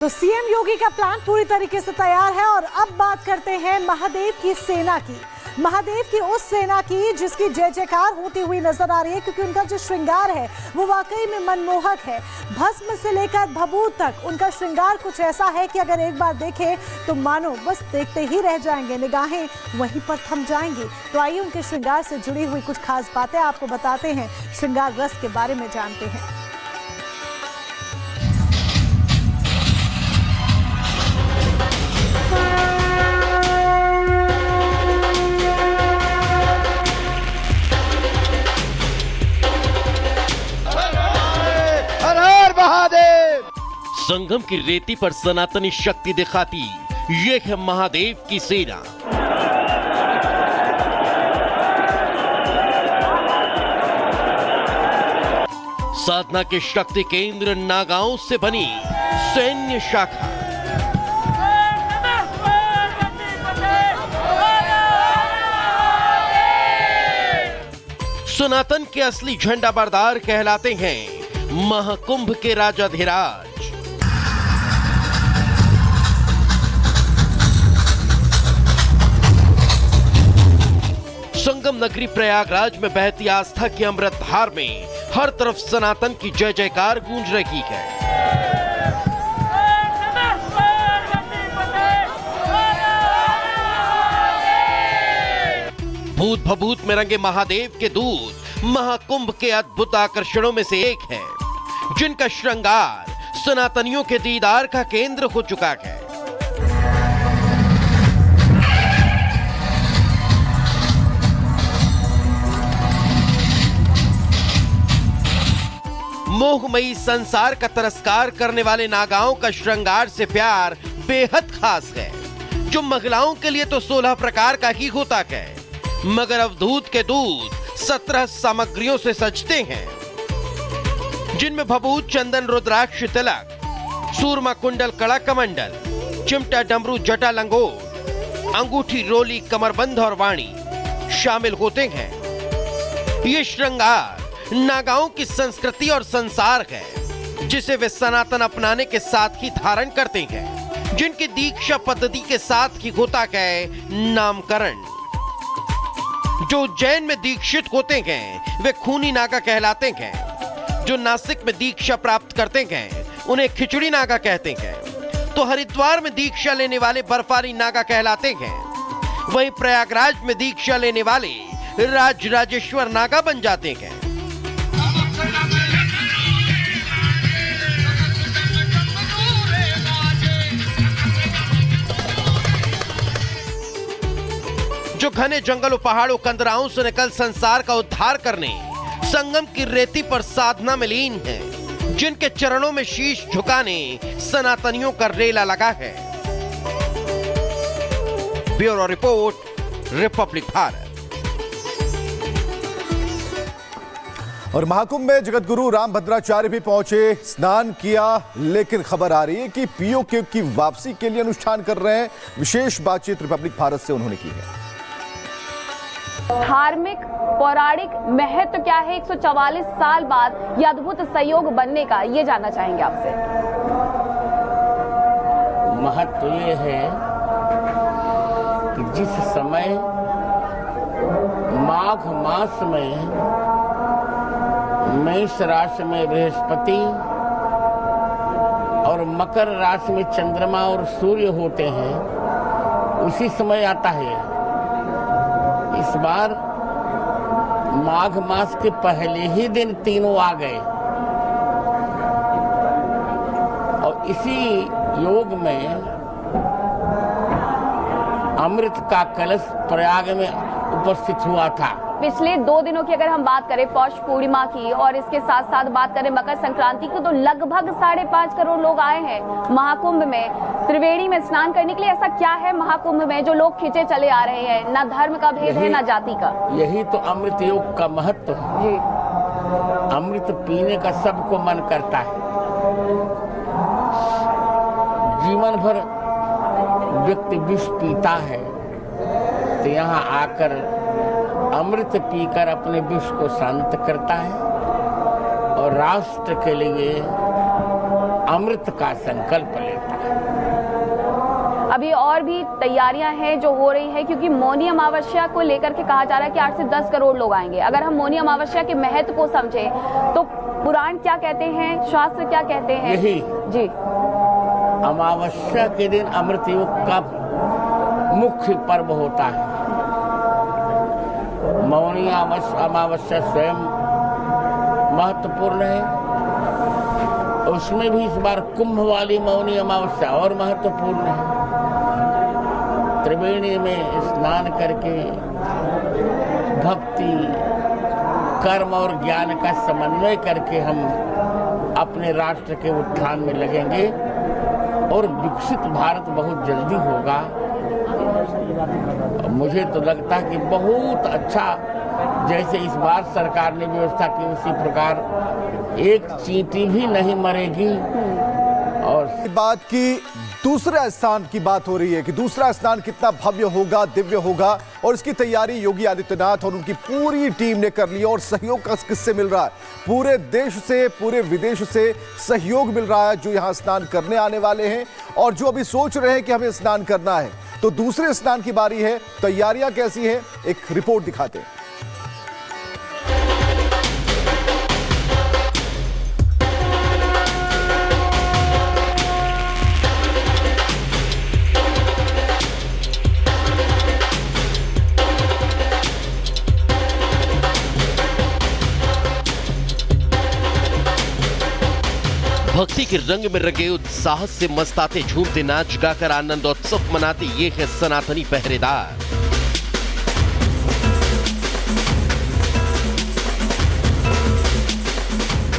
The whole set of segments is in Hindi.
तो सीएम योगी का प्लान पूरी तरीके से तैयार है और अब बात करते हैं महादेव की सेना की। महादेव की उस सेना की जिसकी जय जयकार होती हुई नजर आ रही है, क्योंकि उनका जो श्रृंगार है वो वाकई में मनमोहक है। भस्म से लेकर भभूत तक उनका श्रृंगार कुछ ऐसा है कि अगर एक बार देखें तो मानो बस देखते ही रह जाएंगे, निगाहें वहीं पर थम जाएंगी। तो आइए उनके श्रृंगार से जुड़ी हुई कुछ खास बातें आपको बताते हैं, श्रृंगार रस के बारे में जानते हैं। संगम की रेती पर सनातनी शक्ति दिखाती ये है महादेव की सेना। साधना के शक्ति केंद्र नागांव से बनी सैन्य शाखा। सनातन के असली झंडा बरदार कहलाते हैं महाकुंभ के राजाधिराज। संगम नगरी प्रयागराज में बहती आस्था की अमृत धार में हर तरफ सनातन की जय जयकार गूंज रही है। भूत भभूत में रंगे महादेव के दूत महाकुंभ के अद्भुत आकर्षणों में से एक है, जिनका श्रृंगार सनातनियों के दीदार का केंद्र हो चुका है। मोहमयी संसार का तिरस्कार करने वाले नागाओं का श्रृंगार से प्यार बेहद खास है, जो महिलाओं के लिए तो 16 प्रकार का ही होता है, मगर अवधूत के दूत 17 सामग्रियों से सजते हैं, जिनमें भभूत, चंदन, रुद्राक्ष, तिलक, सूरमा, कुंडल, कड़ा, कमंडल, चिमटा, डमरू, जटा, लंगोट, अंगूठी, रोली, कमरबंद और वाणी शामिल होते हैं। ये श्रृंगार नागाओं की संस्कृति और संसार है, जिसे वे सनातन अपनाने के साथ ही धारण करते हैं, जिनकी दीक्षा पद्धति के साथ ही होता है नामकरण। जो उज्जैन में दीक्षित होते हैं वे खूनी नागा कहलाते हैं। जो नासिक में दीक्षा प्राप्त करते हैं उन्हें खिचड़ी नागा कहते हैं। तो हरिद्वार में दीक्षा लेने वाले बर्फानी नागा कहलाते हैं। वहीं प्रयागराज में दीक्षा लेने वाले राजेश्वर नागा बन जाते हैं। जो घने जंगलों, पहाड़ों, कंदराओं से निकल संसार का उद्धार करने संगम की रेती पर साधना में लीन है, जिनके चरणों में शीश झुकाने सनातनियों का रेला लगा है। Bureau report, Republic Bharat. और महाकुंभ में जगत गुरु रामभद्राचार्य भी पहुंचे, स्नान किया, लेकिन खबर आ रही है कि पीओके की वापसी के लिए अनुष्ठान कर रहे हैं। विशेष बातचीत रिपब्लिक भारत से उन्होंने की है। धार्मिक पौराणिक महत्व क्या है 144 साल बाद ये अद्भुत संयोग बनने का, ये जानना चाहेंगे आपसे। महत्व ये है कि जिस समय माघ मास में मेष राशि में बृहस्पति और मकर राशि में चंद्रमा और सूर्य होते हैं, उसी समय आता है। इस बार माघ मास के पहले ही दिन तीनों आ गए और इसी योग में अमृत का कलश प्रयाग में उपस्थित हुआ था। पिछले 2 दिनों की अगर हम बात करें पौष पूर्णिमा की और इसके साथ साथ बात करें मकर संक्रांति की, तो लगभग 5.5 करोड़ लोग आए हैं महाकुंभ में त्रिवेणी में स्नान करने के लिए। ऐसा क्या है महाकुंभ में जो लोग खींचे चले आ रहे हैं? ना धर्म का भेद है, ना जाति का। यही तो अमृत योग का महत्व है। अमृत पीने का सबको मन करता है। जीवन भर व्यक्ति विष पीता है, तो यहाँ आकर अमृत पीकर अपने विष को शांत करता है और राष्ट्र के लिए अमृत का संकल्प लेता है। अभी और भी तैयारियां हैं जो हो रही है, क्योंकि मौनी अमावस्या को लेकर के कहा जा रहा है कि 8 से 10 करोड़ लोग आएंगे। अगर हम मौनी अमावस्या के महत्व को समझें तो पुराण क्या कहते हैं, शास्त्र क्या कहते हैं? यही जी, अमावस्या के दिन अमृत योग का मुख्य पर्व होता है। मौनी अमावस्या स्वयं महत्वपूर्ण है। उसमें भी इस बार कुंभ वाली मौनी अमावस्या और महत्वपूर्ण है। त्रिवेणी में स्नान करके भक्ति, कर्म और ज्ञान का समन्वय करके हम अपने राष्ट्र के उत्थान में लगेंगे और विकसित भारत बहुत जल्दी होगा। मुझे तो लगता है कि बहुत अच्छा, जैसे इस बार सरकार ने व्यवस्था की उसी प्रकार एक चींटी भी नहीं मरेगी। और बात की दूसरे स्थान की बात हो रही है कि दूसरा स्थान कितना भव्य होगा, दिव्य होगा, और इसकी तैयारी योगी आदित्यनाथ और उनकी पूरी टीम ने कर ली और सहयोग का किससे मिल रहा है? पूरे देश से, पूरे विदेश से सहयोग मिल रहा है जो यहां स्नान करने आने वाले हैं और जो अभी सोच रहे हैं कि हमें स्नान करना है। तो दूसरे स्नान की बारी है, तैयारियां कैसी है, एक रिपोर्ट दिखाते हैं। भक्ति के रंग में रंगे उत्साह से मस्ताते, झूमते, नाच गाकर आनंद उत्सव मनाते ये है सनातनी पहरेदार।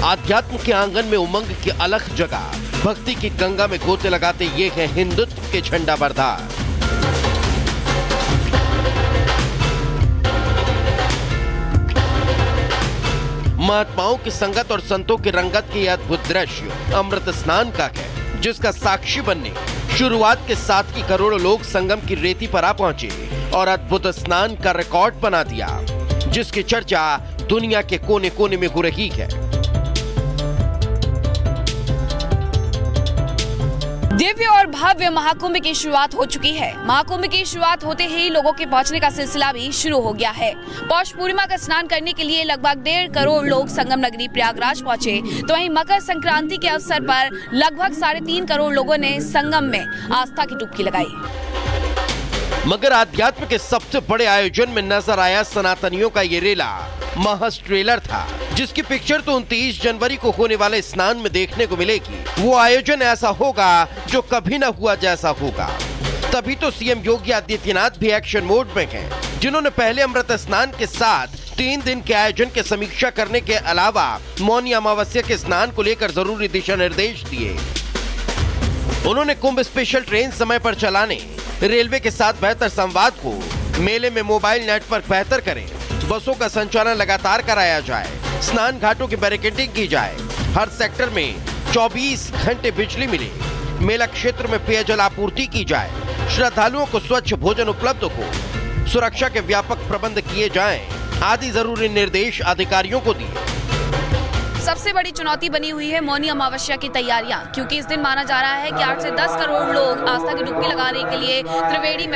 आध्यात्म के आंगन में उमंग की अलग जगह, भक्ति की गंगा में गोते लगाते ये है हिंदुत्व के झंडा बरदार। महात्माओं की संगत और संतों के रंगत के यह अद्भुत दृश्य अमृत स्नान का है, जिसका साक्षी बनने शुरुआत के 7 करोड़ लोग संगम की रेती पर आ पहुंचे और अद्भुत स्नान का रिकॉर्ड बना दिया, जिसकी चर्चा दुनिया के कोने कोने में हो रही है। दिव्य और भव्य महाकुंभ की शुरुआत हो चुकी है। महाकुंभ की शुरुआत होते ही लोगों के पहुंचने का सिलसिला भी शुरू हो गया है। पौष पूर्णिमा का स्नान करने के लिए लगभग 1.5 करोड़ लोग संगम नगरी प्रयागराज पहुंचे, तो वहीं मकर संक्रांति के अवसर पर लगभग 3.5 करोड़ लोगों ने संगम में आस्था की डुबकी लगाई। मगर आध्यात्म के सबसे बड़े आयोजन में नजर आया सनातनियों का ये रेला महज ट्रेलर था, जिसकी पिक्चर तो 29 जनवरी को होने वाले स्नान में देखने को मिलेगी। वो आयोजन ऐसा होगा जो कभी न हुआ जैसा होगा। तभी तो सीएम योगी आदित्यनाथ भी एक्शन मोड में हैं, जिन्होंने पहले अमृत स्नान के साथ 3 दिन के आयोजन की समीक्षा करने के अलावा मौनी अमावस्या के स्नान को लेकर जरूरी दिशा निर्देश दिए। उन्होंने कुंभ स्पेशल ट्रेन समय पर चलाने, रेलवे के साथ बेहतर संवाद को, मेले में मोबाइल नेटवर्क बेहतर करें, बसों का संचालन लगातार कराया जाए, स्नान घाटों की बैरिकेडिंग की जाए, हर सेक्टर में 24 घंटे बिजली मिले, मेला क्षेत्र में पेयजल आपूर्ति की जाए, श्रद्धालुओं को स्वच्छ भोजन उपलब्ध हो, सुरक्षा के व्यापक प्रबंध किए जाएं, आदि जरूरी निर्देश अधिकारियों को दिए। सबसे बड़ी चुनौती बनी हुई है मौनी अमावस्या की तैयारियां, क्योंकि इस दिन माना जा रहा है कि 8 से 10 करोड़ लोग आस्था की डुबकी लगाने के लिए त्रिवेणी में